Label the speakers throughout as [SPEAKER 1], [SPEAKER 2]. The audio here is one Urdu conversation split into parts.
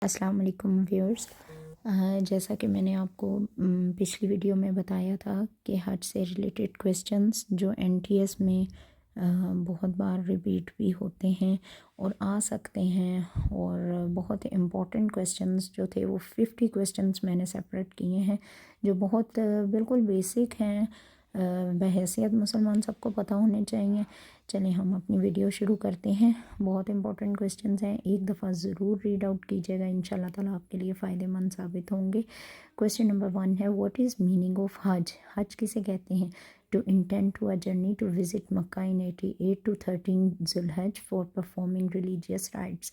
[SPEAKER 1] السلام علیکم ویورز، جیسا کہ میں نے آپ کو پچھلی ویڈیو میں بتایا تھا کہ حج سے ریلیٹڈ کویسچنز جو این ٹی ایس میں بہت بار ریپیٹ بھی ہوتے ہیں اور آ سکتے ہیں، اور بہت امپورٹنٹ کویسچنز جو تھے وہ 50 کویسچنز میں نے سپریٹ کیے ہیں جو بہت بالکل بیسک ہیں، بحیثیت مسلمان سب کو پتہ ہونے چاہیے۔ چلیں ہم اپنی ویڈیو شروع کرتے ہیں۔ بہت امپورٹنٹ کویسچنز ہیں، ایک دفعہ ضرور ریڈ آؤٹ کیجیے گا، انشاءاللہ تعالیٰ آپ کے لیے فائدہ مند ثابت ہوں گے۔ کویسچن نمبر 1 ہے، what is meaning of Hajj? حج کسے کہتے ہیں؟ To intend to a journey to visit Mecca in 88 to 13 ذوالحج فار پرفارمنگ ریلیجیس رائٹس۔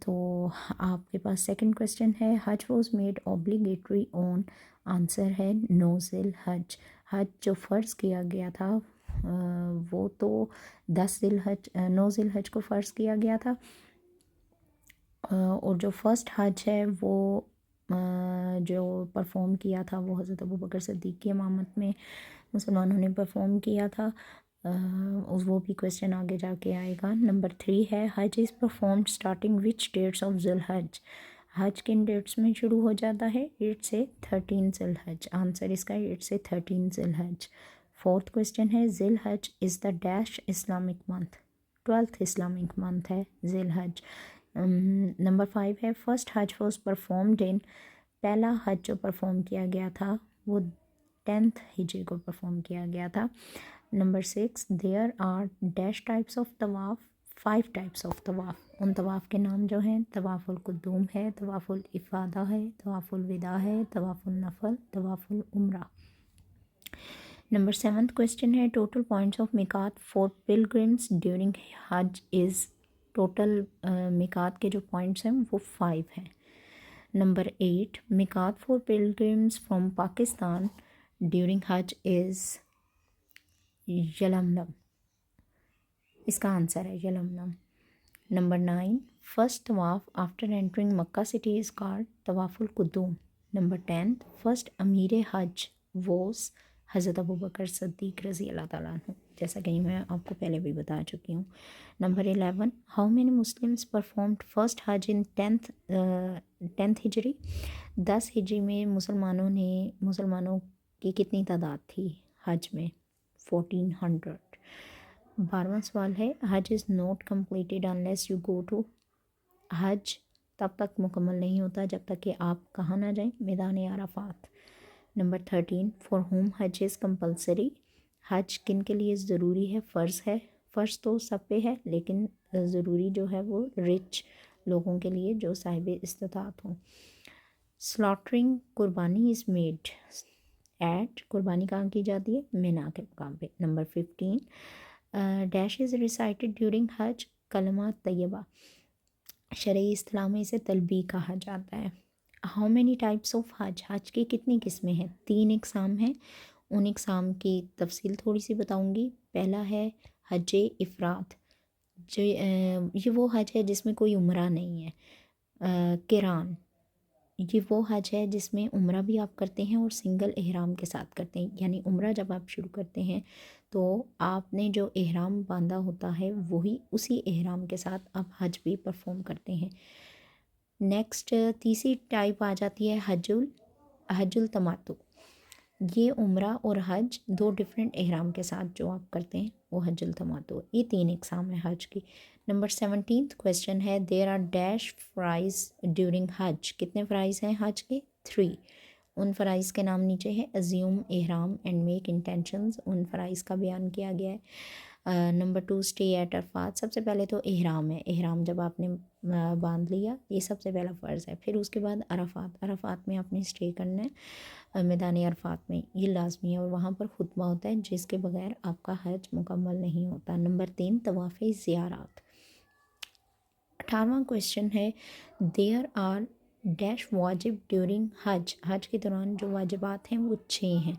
[SPEAKER 1] تو آپ کے پاس سیکنڈ کویسچن ہے، Hajj was made obligatory on, answer ہے نو ذی الحج۔ حج جو فرض کیا گیا تھا وہ تو 10 ذی الحج 9 ذی الحج کو فرض کیا گیا تھا، اور جو فرسٹ حج ہے وہ جو پرفارم کیا تھا وہ حضرت ابوبکر صدیق کی امامت میں مسلمانوں نے پرفارم کیا تھا۔ وہ بھی کویسچن آگے جا کے آئے گا۔ نمبر 3 ہے، Hajj is performed starting which dates of ذی الحج؟ حج کن ڈیٹس میں شروع ہو جاتا ہے؟ 8 سے 13 ذی الحج، آنسر اس کا 8 سے 13 ذی الحج۔ فورتھ کویسچن ہے، ذی الحج is the dash Islamic month? 12th Islamic month ہے ذی الحج۔ نمبر 5 ہے، first Hajj was performed in, پہلا حج جو پرفارم کیا گیا تھا وہ 10th ہجری کو پرفارم کیا گیا تھا۔ Number 6، there are dash types of طواف؟ 5 ٹائپس آف طواف، ان طواف کے نام جو ہیں، طواف القدوم ہے، طواف الافاضہ ہے، طواف الوداع ہے، طواف النفل، طواف العمرہ۔ نمبر 7 کویسچن ہے، total points of miqat for pilgrims during Hajj is? Total میقات کے جو پوائنٹس ہیں وہ 5 ہیں۔ Number 8، miqat for pilgrims from Pakistan during Hajj is? یلملم، اس کا آنسر ہے یلملم۔ نمبر 9، فرسٹ طواف after entering Mecca city is called? طواف القدوم۔ نمبر 10، فرسٹ امیر حج واز؟ حضرت ابوبکر صدیق رضی اللہ تعالیٰ عنہ، جیسا کہ میں آپ کو پہلے بھی بتا چکی ہوں۔ Number 11، how many Muslims performed first Hajj in 10th ہجری؟ 10 ہجری میں مسلمانوں کی کتنی تعداد تھی حج میں؟ 1400۔ 12واں سوال ہے، Hajj is not completed unless you go to? حج تب تک مکمل نہیں ہوتا جب تک کہ آپ کہاں نہ جائیں؟ میدان عرفات۔ Number 13، for whom Hajj is compulsory? حج کن کے لیے ضروری ہے، فرض ہے؟ فرض تو سب پہ ہے لیکن ضروری جو ہے وہ رچ لوگوں کے لیے جو صاحب استطاعت ہوں۔ سلاٹرنگ، قربانی از میڈ ایٹ؟ قربانی کہاں کی جاتی ہے؟ مینا کے مقام پہ۔ Number 15، dash is recited during Hajj? کلمات طیبہ، شرعی اصطلاح میں اسے تلبیہ کہا جاتا ہے۔ How many types of Hajj? حج کی کتنی قسمیں ہیں؟ 3 اقسام ہیں، ان اقسام کی تفصیل تھوڑی سی بتاؤں گی۔ پہلا ہے حج افراد، جو یہ وہ حج ہے جس میں کوئی عمرہ نہیں ہے۔ قران، یہ وہ حج ہے جس میں عمرہ بھی آپ کرتے ہیں اور سنگل احرام کے ساتھ کرتے ہیں، یعنی عمرہ جب آپ شروع کرتے ہیں تو آپ نے جو احرام باندھا ہوتا ہے وہی اسی احرام کے ساتھ آپ حج بھی پرفارم کرتے ہیں۔ نیکسٹ تیسری ٹائپ آ جاتی ہے حج التمتع، یہ عمرہ اور حج 2 ڈفرینٹ احرام کے ساتھ جو آپ کرتے ہیں وہ حج التمتع۔ یہ 3 اقسام ہے حج کی۔ نمبر 17 کویسچن ہے، دیر آر ڈیش فرائض ڈیورنگ حج؟ کتنے فرائض ہیں حج کے؟ 3۔ ان فرائض کے نام نیچے ہے، ازیوم احرام اینڈ میک انٹینشنز، ان فرائض کا بیان کیا گیا ہے۔ نمبر 2، اسٹے ایٹ عرفات، سب سے پہلے تو احرام ہے، احرام جب آپ نے باندھ لیا یہ سب سے پہلا فرض ہے۔ پھر اس کے بعد عرفات میں آپ نے اسٹے کرنا ہے، میدان عرفات میں، یہ لازمی ہے، اور وہاں پر خطبہ ہوتا ہے جس کے بغیر آپ کا حج مکمل نہیں ہوتا۔ نمبر 3، طواف زیارات۔ 18واں کویسچن ہے، دیر آر ڈیش واجب ڈیورنگ حج؟ حج کے دوران جو واجبات ہیں وہ 6 ہیں،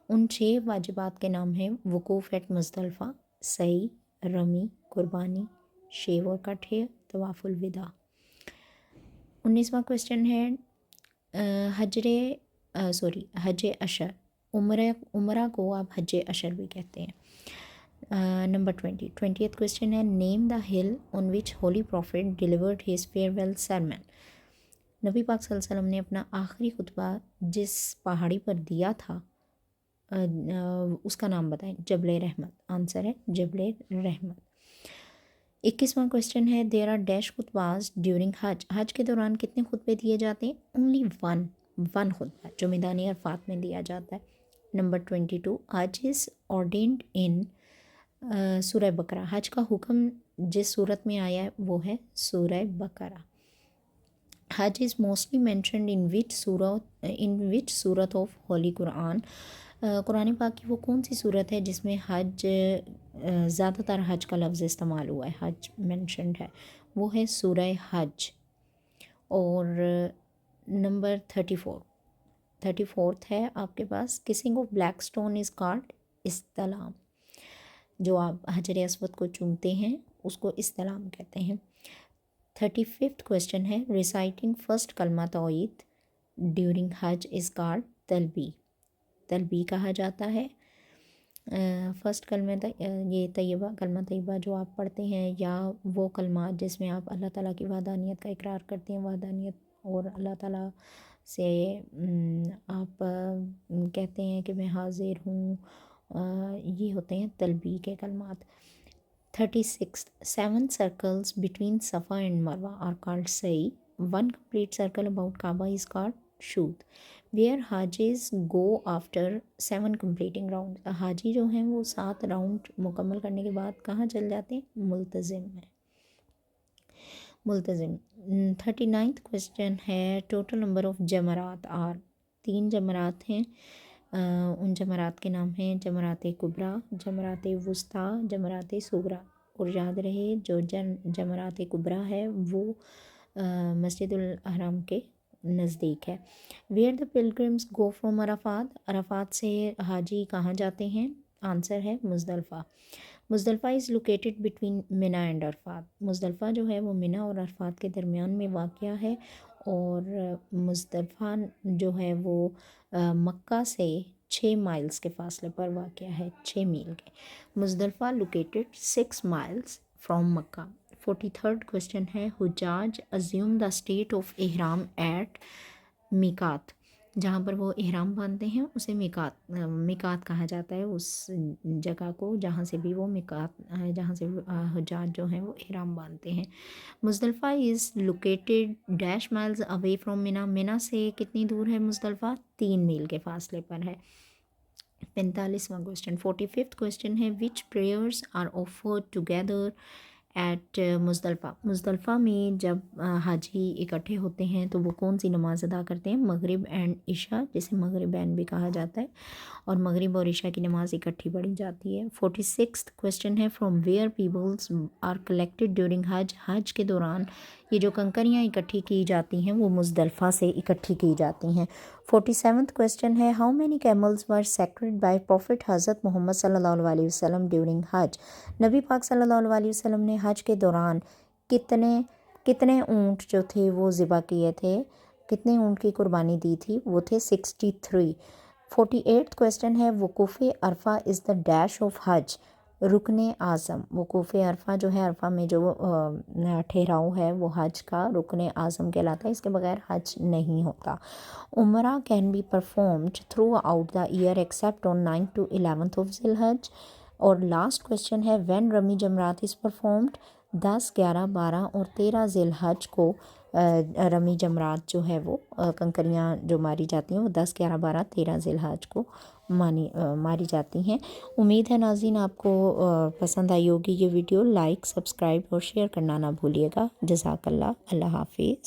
[SPEAKER 1] ان 6 واجبات کے نام ہیں، وقوف ایٹ مزدلفہ، سعی، رمی، قربانی، شیو اور کٹ ہیئر، طواف الوداع۔ 19واں کویسچن ہے، حج اشر، عمرہ کو آپ حج اشر بھی کہتے ہیں۔ نمبر 20th کویشچن ہے name the hill on which holy prophet delivered his fair sermon. نبی پاک صلی اللہ علیہ وسلم نے اپنا آخری خطبہ جس پہاڑی پر دیا تھا اس کا نام بتائیں. جبل رحمت. آنسر ہے جبل رحمت. 21واں کویشچن ہے there are dash خطباز during Hajj. حج کے دوران کتنے خطبے دیے جاتے ہیں؟ اونلی ون خطبہ جو میدان عرفات میں دیا جاتا ہے. نمبر 22 حج از آرڈینڈ ان سورہ بقرہ. حج کا حکم جس صورت میں آیا ہے وہ ہے سورہ بقرہ. حج از موسٹلی مینشنڈ ان وچ صورت آف ہولی قرآن. قرآن پاک کی وہ کون سی صورت ہے جس میں حج زیادہ تر حج کا لفظ استعمال ہوا ہے، حج مینشنڈ ہے؟ وہ ہے سورہ حج. اور نمبر 34 ہے آپ کے پاس kissing of black stone is called استلام. جو آپ حجر اسود کو چومتے ہیں اس کو استلام کہتے ہیں. 35 کویشچن ہے ریسائٹنگ فرسٹ کلمہ توحید ڈیورنگ حج از کالڈ تلبی. تلبی کہا جاتا ہے. فرسٹ یہ طیبہ کلمہ طیبہ جو آپ پڑھتے ہیں یا وہ کلمات جس میں آپ اللہ تعالیٰ کی وحدانیت کا اقرار کرتے ہیں، وحدانیت اور اللہ تعالیٰ سے آپ کہتے ہیں کہ میں حاضر ہوں، یہ ہوتے ہیں تلبی کے کلمات. 36 7 circles between Safa and Marwa are called sa'i. One complete circle about Kaaba is called shoot. Where Hajis go after 7 completing rounds. حاجی جو ہیں وہ 7 راؤنڈ مکمل کرنے کے بعد کہاں چل جاتے ہیں؟ ملتزم میں. ملتزم. 39 کویشچن ہے ٹوٹل نمبر آف جمرات آر. 3 جمرات ہیں. ان جمرات کے نام ہیں جمرات کبریٰ، جمرات وسطیٰ، جمرات صغریٰ. اور یاد رہے جو جمرات کبریٰ ہے وہ مسجد الحرام کے نزدیک ہے. Where the pilgrims go from Arafat. عرفات سے حاجی کہاں جاتے ہیں؟ آنسر ہے مزدلفہ. Muzdalifah is located between Mina and Arafat. مزدلفہ جو ہے وہ منا اور عرفات کے درمیان میں واقع ہے، اور مزدلفہ جو ہے وہ مکہ سے 6 مائلز کے فاصلے پر واقع ہے، 6 میل کے. Muzdalifah located 6 miles from Mecca. 43rd question ہے حجاج assume the state of ihram at miqat. جہاں پر وہ احرام باندھتے ہیں اسے میقات کہا جاتا ہے، اس جگہ کو جہاں سے بھی وہ میقات جہاں سے حجاج جو ہیں وہ احرام باندھتے ہیں. Muzdalifah is located dash miles away from Mina. منا سے کتنی دور ہے مزدلفہ؟ 3 میل کے فاصلے پر ہے. 45واں کویشچن 45th کویشچن ہے which prayers are offered together at Muzdalifah. مزدلفہ میں جب حاجی اکٹھے ہوتے ہیں تو وہ کون سی نماز ادا کرتے ہیں؟ مغرب اینڈ عشاء، جسے مغربین بھی کہا جاتا ہے، اور مغرب اور عشاء کی نماز اکٹھی پڑھی جاتی ہے. 46th کویشچن ہے from where peoples are collected during Hajj. حج کے دوران یہ جو کنکریاں اکٹھی کی جاتی ہیں وہ مزدلفہ سے اکٹھی کی جاتی ہیں. 47th کویشچن ہے how many camels were سیکریڈ by prophet حضرت محمد صلی اللہ علیہ وسلم ڈیورنگ حج. نبی پاک صلی اللہ علیہ وسلم نے حج کے دوران کتنے اونٹ جو تھے وہ ذبح کیے تھے، کتنے اونٹ کی قربانی دی تھی؟ وہ تھے 63. 48th کویشچن ہے وقوف عرفہ از دا ڈیش آف حج. رکن اعظم. وقوف عرفہ جو ہے عرفہ میں جو ٹھہراؤ ہے وہ حج کا رکن اعظم کہلاتا ہے، اس کے بغیر حج نہیں ہوتا. عمرہ can be performed throughout the year except on 9 to 11 of ذی الحج. اور لاسٹ کویشچن ہے وین رمی جمرات از پرفارمڈ. 10، 11، 12 اور 13 ذی الحج کو رمی جمرات جو ہے وہ کنکریاں جو ماری جاتی ہیں وہ 10، 11، 12، 13 ذی الحج کو ماری جاتی ہیں. امید ہے ناظرین آپ کو پسند آئی ہوگی یہ ویڈیو. لائک، سبسکرائب اور شیئر کرنا نہ بھولیے گا. جزاک اللہ. اللہ حافظ.